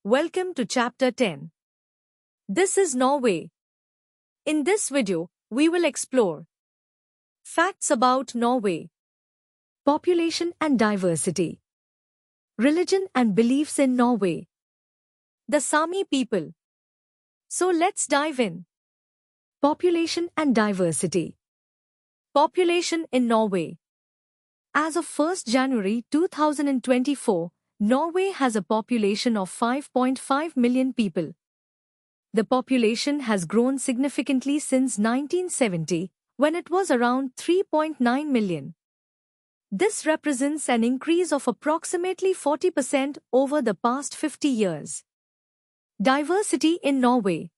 Welcome to Chapter 10. This is Norway. In this video, we will explore facts about Norway, population and diversity, religion and beliefs in Norway, the Sami people. So let's dive in. Population and diversity. Population in Norway. As of 1st January 2024, Norway has a population of 5.5 million people. The population has grown significantly since 1970, when it was around 3.9 million. This represents an increase of approximately 40% over the past 50 years. Diversity in Norway.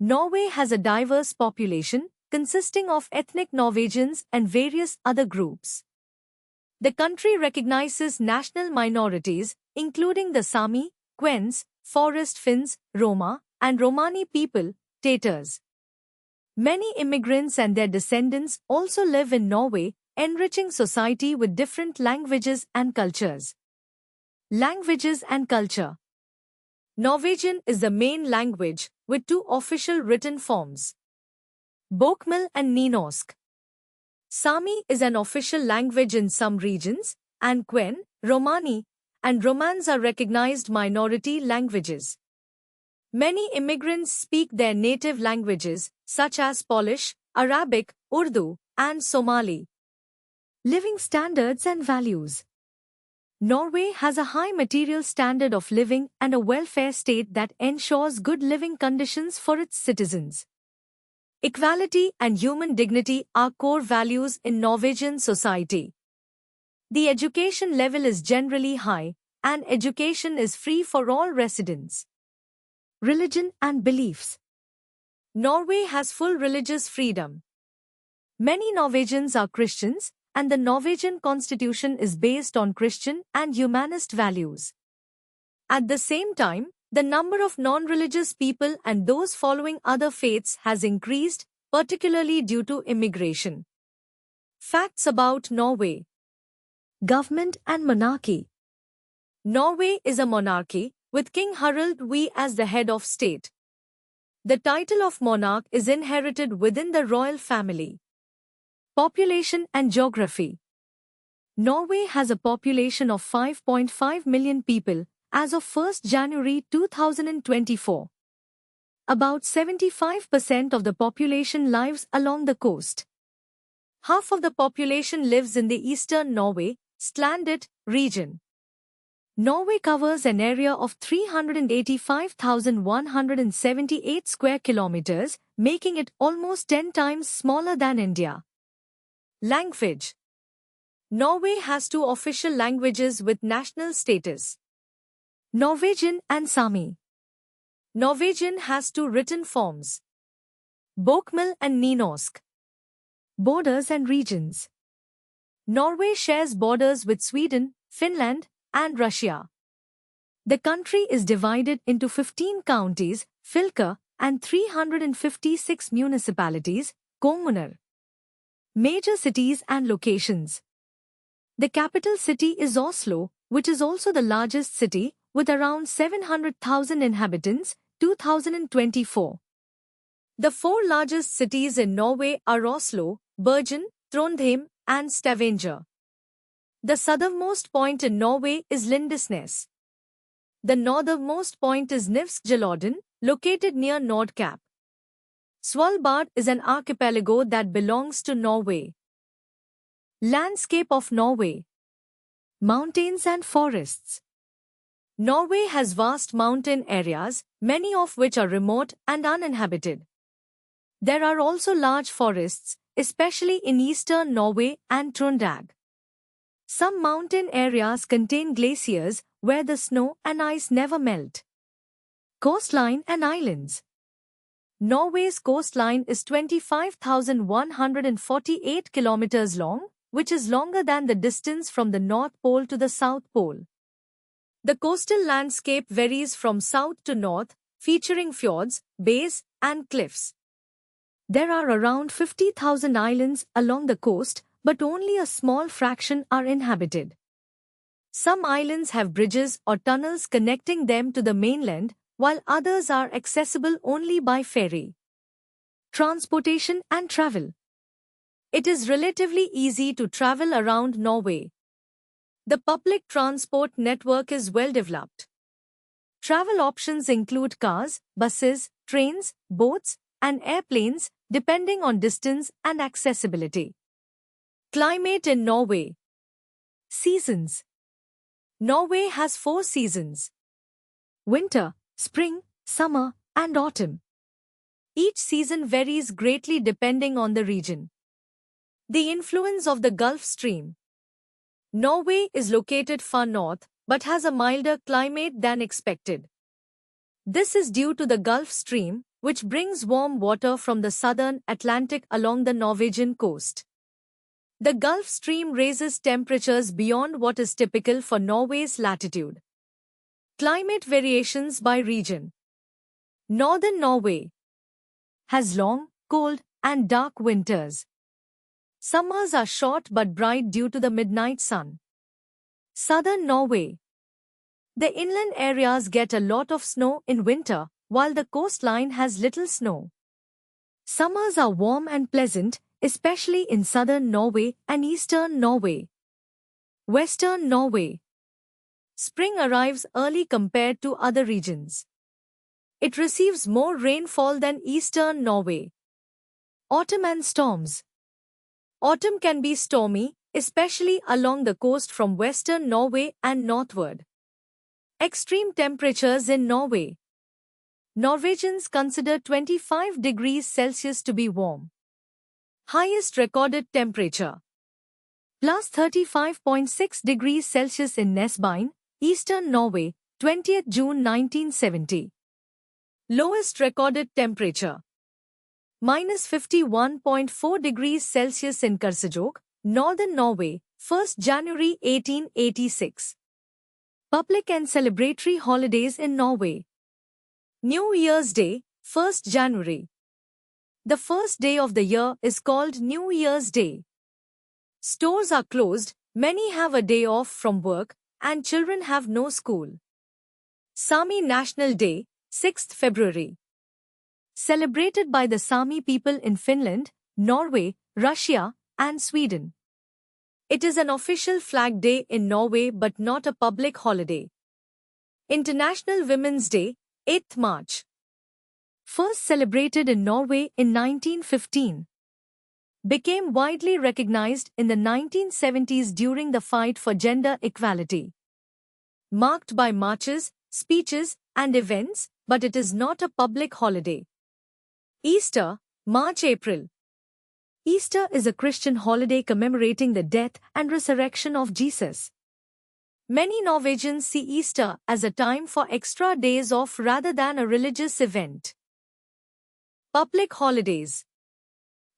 Norway has a diverse population, consisting of ethnic Norwegians and various other groups. The country recognizes national minorities, including the Sami, Kvenes, Forest Finns, Roma, and Romani people, Tatars. Many immigrants and their descendants also live in Norway, enriching society with different languages and cultures. Languages and culture. Norwegian is the main language, with two official written forms: Bokmål and Nynorsk. Sami is an official language in some regions, and Kven, Romani, and Romance are recognized minority languages. Many immigrants speak their native languages, such as Polish, Arabic, Urdu, and Somali. Living standards and values. Norway has a high material standard of living and a welfare state that ensures good living conditions for its citizens. Equality and human dignity are core values in Norwegian society. The education level is generally high, and education is free for all residents. Religion and beliefs. Norway has full religious freedom. Many Norwegians are Christians, and the Norwegian constitution is based on Christian and humanist values. At the same time, the number of non-religious people and those following other faiths has increased, particularly due to immigration. Facts about Norway. Government and monarchy. Norway is a monarchy, with King Harald V as the head of state. The title of monarch is inherited within the royal family. Population and geography. Norway has a population of 5.5 million people, as of 1st January 2024. About 75% of the population lives along the coast. Half of the population lives in the eastern Norway, Stlandet, region. Norway covers an area of 385,178 square kilometers, making it almost 10 times smaller than India. Language. Norway has two official languages with national status: Norwegian and Sami. Norwegian has two written forms: Bokmål and Nynorsk. Borders and regions. Norway shares borders with Sweden, Finland, and Russia. The country is divided into 15 counties, fylker, and 356 municipalities, kommuner. Major cities and locations. The capital city is Oslo, which is also the largest city, with around 700,000 inhabitants, 2024. The four largest cities in Norway are Oslo, Bergen, Trondheim, and Stavanger. The southernmost point in Norway is Lindesnes. The northernmost point is Nivsjylland, located near Nordkapp. Svalbard is an archipelago that belongs to Norway. Landscape of Norway. Mountains and forests. Norway has vast mountain areas, many of which are remote and uninhabited. There are also large forests, especially in eastern Norway and Trøndelag. Some mountain areas contain glaciers, where the snow and ice never melt. Coastline and islands. Norway's coastline is 25,148 kilometers long, which is longer than the distance from the North Pole to the South Pole. The coastal landscape varies from south to north, featuring fjords, bays, and cliffs. There are around 50,000 islands along the coast, but only a small fraction are inhabited. Some islands have bridges or tunnels connecting them to the mainland, while others are accessible only by ferry. Transportation and travel. It is relatively easy to travel around Norway. The public transport network is well developed. Travel options include cars, buses, trains, boats, and airplanes, depending on distance and accessibility. Climate in Norway. Seasons. Norway has 4 seasons: winter, spring, summer, and autumn. Each season varies greatly depending on the region. The influence of the Gulf Stream. Norway is located far north but has a milder climate than expected. This is due to the Gulf Stream, which brings warm water from the southern Atlantic along the Norwegian coast. The Gulf Stream raises temperatures beyond what is typical for Norway's latitude. Climate variations by region. Northern Norway has long, cold, and dark winters. Summers are short but bright due to the midnight sun. Southern Norway. The inland areas get a lot of snow in winter, while the coastline has little snow. Summers are warm and pleasant, especially in southern Norway and eastern Norway. Western Norway. Spring arrives early compared to other regions. It receives more rainfall than eastern Norway. Autumn and storms. Autumn can be stormy, especially along the coast from western Norway and northward. Extreme temperatures in Norway. Norwegians consider 25 degrees Celsius to be warm. Highest recorded temperature. Plus 35.6 degrees Celsius in Nesbyen, eastern Norway, 20th June 1970. Lowest recorded temperature. Minus 51.4 degrees Celsius in Karsajok, northern Norway, 1st January 1886. Public and celebratory holidays in Norway. New Year's Day, 1st January. The first day of the year is called New Year's Day. Stores are closed, many have a day off from work, and children have no school. Sami National Day, 6th February. Celebrated by the Sami people in Finland, Norway, Russia, and Sweden. It is an official flag day in Norway but not a public holiday. International Women's Day, 8th March. First celebrated in Norway in 1915. Became widely recognized in the 1970s during the fight for gender equality. Marked by marches, speeches, and events, but it is not a public holiday. Easter, March-April. Easter is a Christian holiday commemorating the death and resurrection of Jesus. Many Norwegians see Easter as a time for extra days off rather than a religious event. Public holidays.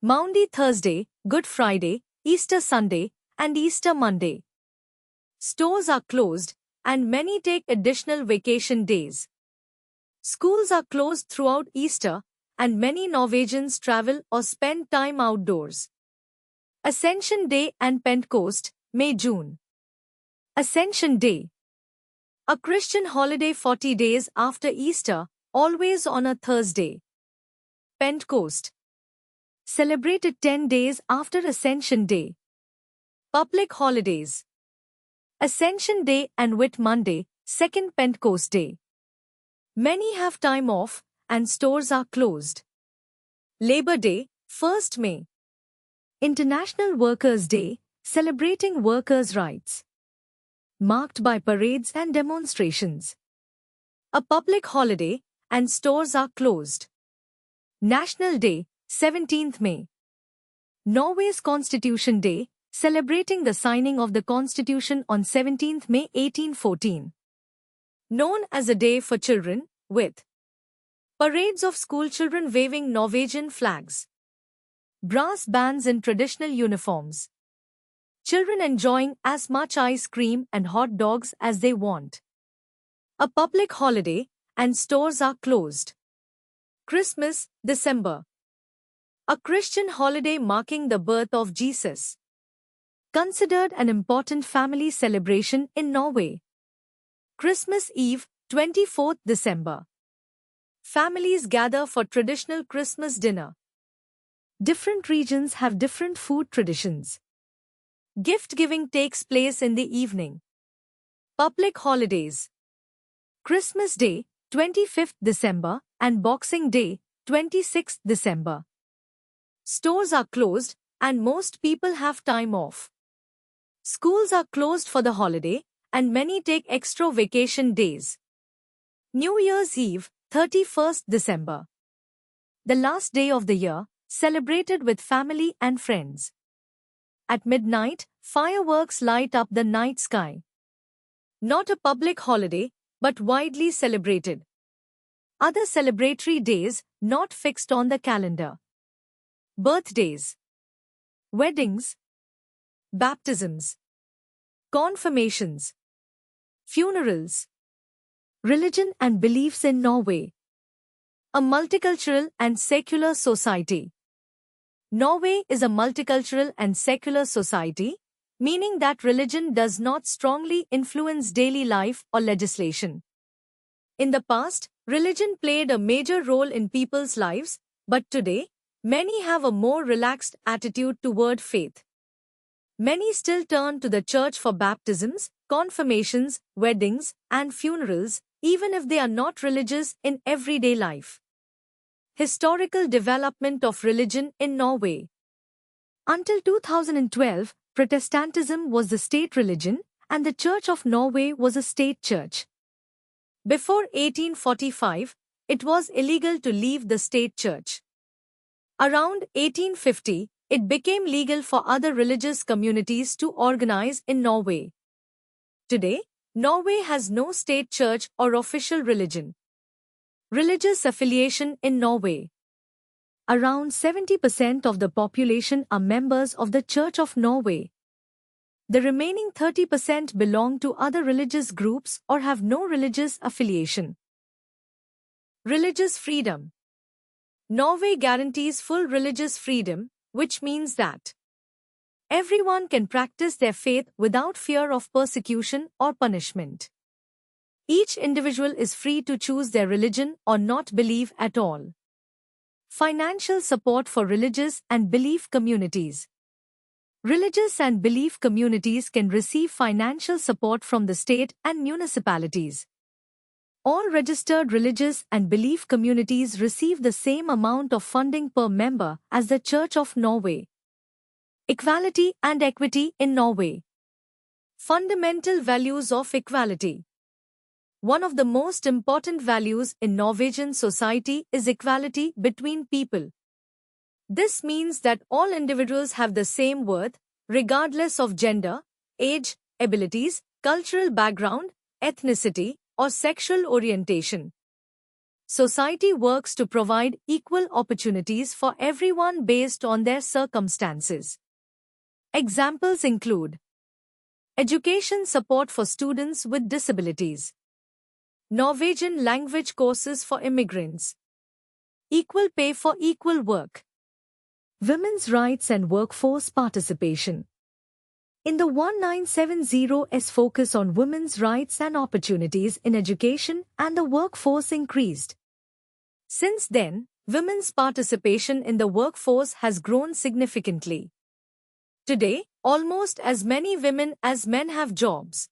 Maundy Thursday, Good Friday, Easter Sunday, and Easter Monday. Stores are closed, and many take additional vacation days. Schools are closed throughout Easter, and many Norwegians travel or spend time outdoors. Ascension Day and Pentecost, May-June. Ascension Day. A Christian holiday 40 days after Easter, always on a Thursday. Pentecost. Celebrated 10 days after Ascension Day. Public holidays. Ascension Day and Whit Monday, second Pentecost Day. Many have time off, and stores are closed. Labor Day, 1st May. International Workers' Day, celebrating workers' rights. Marked by parades and demonstrations. A public holiday, and stores are closed. National Day, 17th May. Norway's Constitution Day, celebrating the signing of the Constitution on 17th May 1814. Known as a day for children, with parades of schoolchildren waving Norwegian flags. Brass bands in traditional uniforms. Children enjoying as much ice cream and hot dogs as they want. A public holiday, and stores are closed. Christmas, December. A Christian holiday marking the birth of Jesus. considered an important family celebration in Norway. Christmas Eve, 24th December. Families gather for traditional Christmas dinner. Different regions have different food traditions. Gift giving takes place in the evening. Public holidays. Christmas Day, 25th December, and Boxing Day, 26th December. Stores are closed, and most people have time off. Schools are closed for the holiday, and many take extra vacation days. New Year's Eve, 31st December. The last day of the year, celebrated with family and friends. At midnight, fireworks light up the night sky. Not a public holiday, but widely celebrated. Other celebratory days not fixed on the calendar. Birthdays, weddings, baptisms, confirmations, funerals. Religion and beliefs in Norway. A multicultural and secular society. Norway is a multicultural and secular society, meaning that religion does not strongly influence daily life or legislation. In the past, religion played a major role in people's lives, but today, many have a more relaxed attitude toward faith. Many still turn to the church for baptisms, confirmations, weddings, and funerals, even if they are not religious in everyday life. Historical development of religion in Norway. Until 2012, Protestantism was the state religion, and the Church of Norway was a state church. Before 1845, it was illegal to leave the state church. Around 1850, it became legal for other religious communities to organize in Norway. Today, Norway has no state church or official religion. Religious affiliation in Norway. Around 70% of the population are members of the Church of Norway. The remaining 30% belong to other religious groups or have no religious affiliation. Religious freedom. Norway guarantees full religious freedom, which means that everyone can practice their faith without fear of persecution or punishment. Each individual is free to choose their religion or not believe at all. Financial support for religious and belief communities. Religious and belief communities can receive financial support from the state and municipalities. All registered religious and belief communities receive the same amount of funding per member as the Church of Norway. Equality and equity in Norway. Fundamental values of equality. One of the most important values in Norwegian society is equality between people. This means that all individuals have the same worth, regardless of gender, age, abilities, cultural background, ethnicity, or sexual orientation. Society works to provide equal opportunities for everyone based on their circumstances. Examples include education support for students with disabilities, Norwegian language courses for immigrants, equal pay for equal work, women's rights and workforce participation. In the 1970s, focus on women's rights and opportunities in education and the workforce increased. Since then, women's participation in the workforce has grown significantly. Today, almost as many women as men have jobs.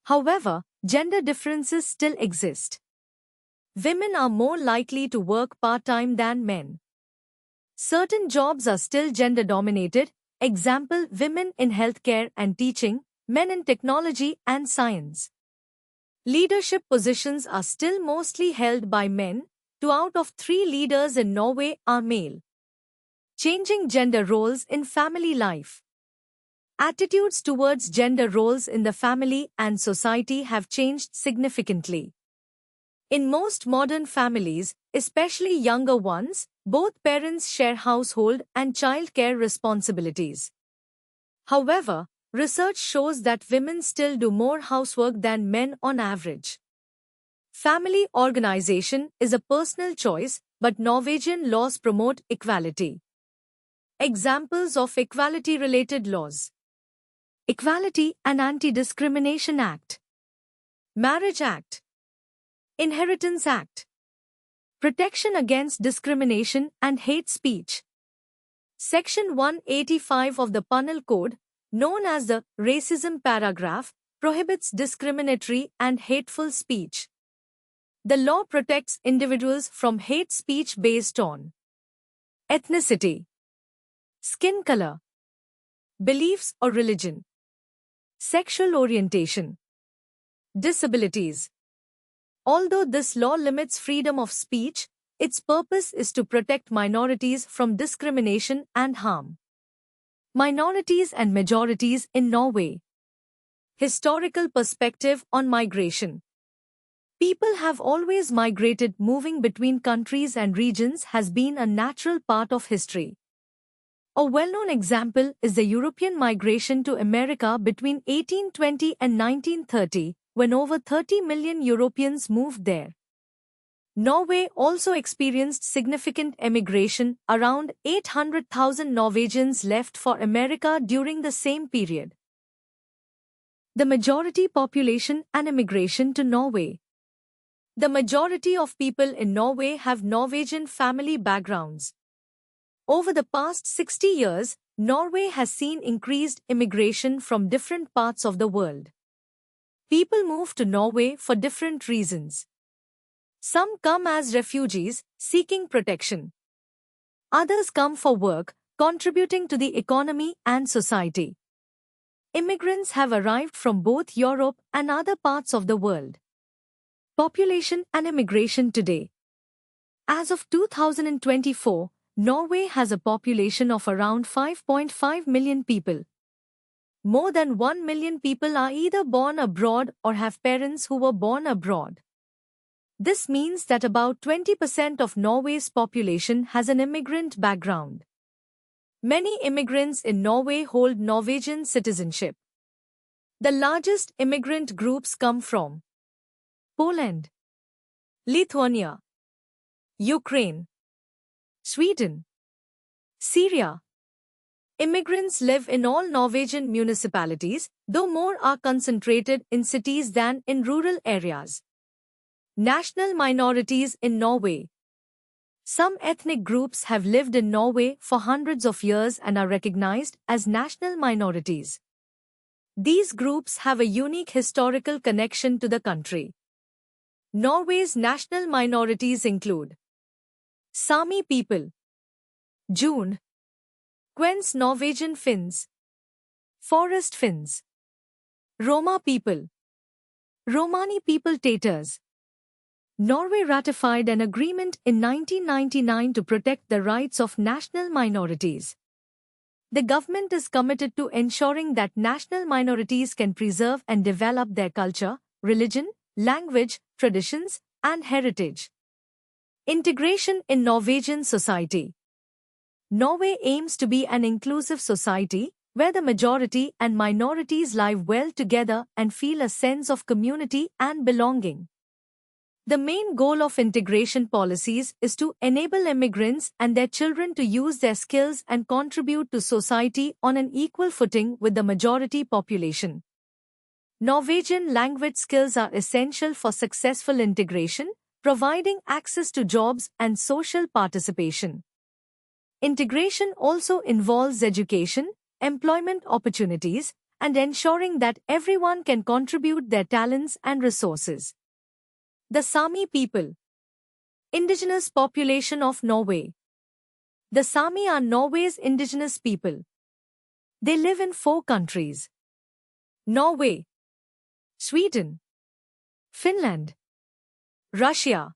However, gender differences still exist. Women are more likely to work part-time than men. Certain jobs are still gender-dominated, example women in healthcare and teaching, men in technology and science. Leadership positions are still mostly held by men, 2 out of 3 leaders in Norway are male. Changing gender roles in family life. Attitudes towards gender roles in the family and society have changed significantly. In most modern families, especially younger ones, both parents share household and childcare responsibilities. However, research shows that women still do more housework than men on average. Family organization is a personal choice, but Norwegian laws promote equality. Examples of equality-related laws. Equality and Anti-Discrimination Act, Marriage Act, Inheritance Act, Protection Against Discrimination and Hate Speech. Section 185 of the Penal Code, known as the Racism Paragraph, prohibits discriminatory and hateful speech. The law protects individuals from hate speech based on ethnicity, skin color, beliefs or religion, sexual orientation, disabilities. Although this law limits freedom of speech, its purpose is to protect minorities from discrimination and harm. Minorities and majorities in Norway. Historical perspective on migration. People have always migrated. Moving between countries and regions has been a natural part of history. A well-known example is the European migration to America between 1820 and 1930, when over 30 million Europeans moved there. Norway also experienced significant emigration. Around 800,000 Norwegians left for America during the same period. The majority population and immigration to Norway. The majority of people in Norway have Norwegian family backgrounds. Over the past 60 years, Norway has seen increased immigration from different parts of the world. People move to Norway for different reasons. Some come as refugees, seeking protection. Others come for work, contributing to the economy and society. Immigrants have arrived from both Europe and other parts of the world. Population and immigration today. As of 2024, Norway has a population of around 5.5 million people. More than 1 million people are either born abroad or have parents who were born abroad. This means that about 20% of Norway's population has an immigrant background. Many immigrants in Norway hold Norwegian citizenship. The largest immigrant groups come from Poland, Lithuania, Ukraine, Sweden, Syria. Immigrants live in all Norwegian municipalities, though more are concentrated in cities than in rural areas. National minorities in Norway. Some ethnic groups have lived in Norway for hundreds of years and are recognized as national minorities. These groups have a unique historical connection to the country. Norway's national minorities include Sami people, June, Quens Norwegian Finns, Forest Finns, Roma people, Romani people Tatars. Norway ratified an agreement in 1999 to protect the rights of national minorities. The government is committed to ensuring that national minorities can preserve and develop their culture, religion, language, traditions, and heritage. Integration in Norwegian society. Norway aims to be an inclusive society where the majority and minorities live well together and feel a sense of community and belonging. The main goal of integration policies is to enable immigrants and their children to use their skills and contribute to society on an equal footing with the majority population. Norwegian language skills are essential for successful integration, providing access to jobs and social participation. Integration also involves education, employment opportunities, and ensuring that everyone can contribute their talents and resources. The Sami people. Indigenous population of Norway. The Sami are Norway's indigenous people. They live in 4 countries: Norway, Sweden, Finland, Russia.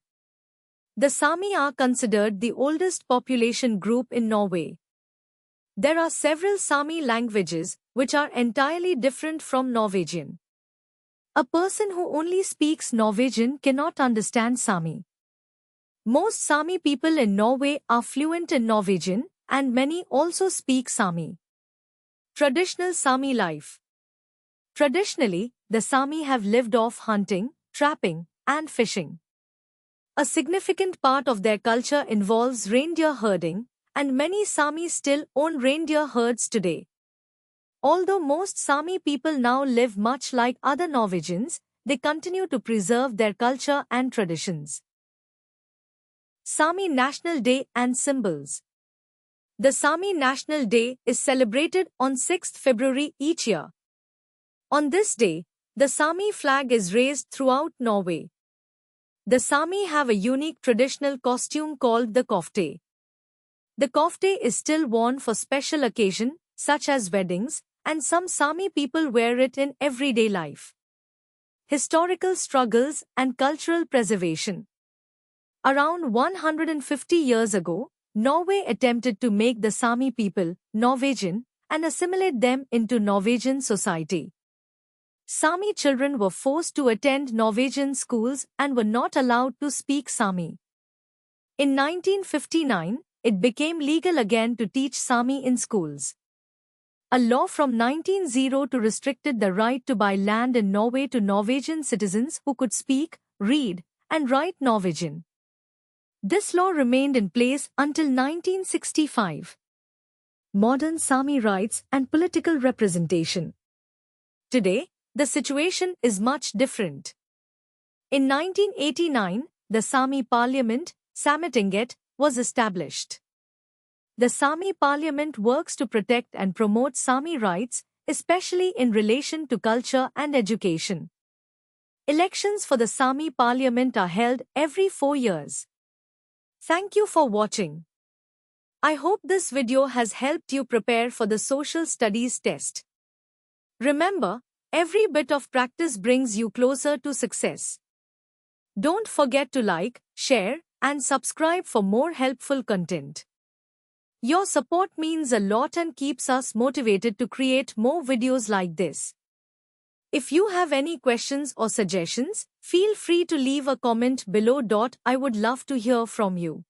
The Sami are considered the oldest population group in Norway. There are several Sami languages which are entirely different from Norwegian. A person who only speaks Norwegian cannot understand Sami. Most Sami people in Norway are fluent in Norwegian, and many also speak Sami. Traditional Sami life. Traditionally, the Sami have lived off hunting, trapping, and fishing. A significant part of their culture involves reindeer herding, and many Sami still own reindeer herds today. Although most Sami people now live much like other Norwegians, they continue to preserve their culture and traditions. Sami National Day and symbols. The Sami National Day is celebrated on 6th February each year. On this day, the Sami flag is raised throughout Norway. The Sami have a unique traditional costume called the kofte. The kofte is still worn for special occasions, such as weddings, and some Sami people wear it in everyday life. Historical struggles and cultural preservation. Around 150 years ago, Norway attempted to make the Sami people Norwegian and assimilate them into Norwegian society. Sami children were forced to attend Norwegian schools and were not allowed to speak Sami. In 1959, it became legal again to teach Sami in schools. A law from 1902 restricted the right to buy land in Norway to Norwegian citizens who could speak, read, and write Norwegian. This law remained in place until 1965. Modern Sami rights and political representation. Today, the situation is much different. In 1989, the Sami Parliament, Sametinget, was established. The Sami Parliament works to protect and promote Sami rights, especially in relation to culture and education. Elections for the Sami Parliament are held every 4 years. Thank you for watching. I hope this video has helped you prepare for the social studies test. Remember, every bit of practice brings you closer to success. Don't forget to like, share, and subscribe for more helpful content. Your support means a lot and keeps us motivated to create more videos like this. If you have any questions or suggestions, feel free to leave a comment below. I would love to hear from you.